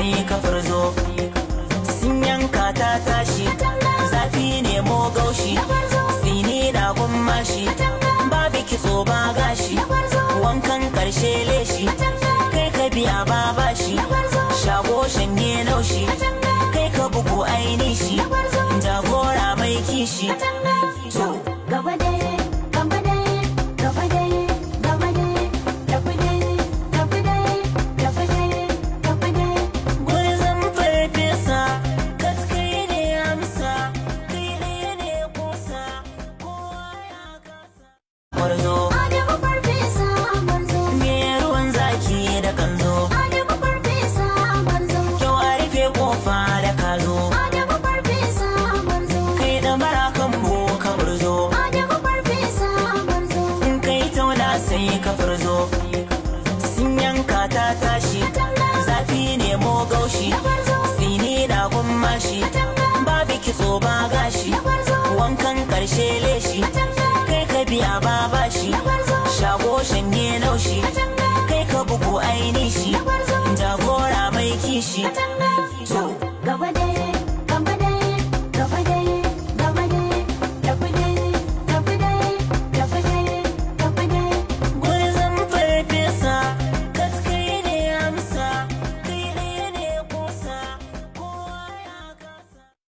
sai ka furzo. Sun yanka ta tashi, zafi ne mo gaushi, tsini na gummashi, babu kitso ba gashi, wankan karshe leshi, kai ka biya ba bashi, shago shanye naushi, kai ka bugu aini shi, jagora mai kishi. To gaba dai, gaba dai, gaba dai, gaba dai, gaba dai, gaba dai, gaba dai, gaba dai. Gwarzon farfesa, gaskai ne amsa, kai ɗaya ne kusa, kowa ya kasa. Gwarzo, Adamu farfesa gwarzo, me ruwan zaki da kanzo, Adamu farfesa gwarzo, kyau a rufe kofa da kazo, Adamu farfesa gwarzo, kai da marakan ka burzo, Adamu farfesa gwarzo, in kai tauna sai ka furzo. Sun yanka ta tashi, zafi ne mo gaushi, tsini na gummashi, babu kitso ba gashi, wankan karshe leshi, kai ka biya ba bashi, shago shanye naushi, kai ka bugu aini shi, jagora mai kishi.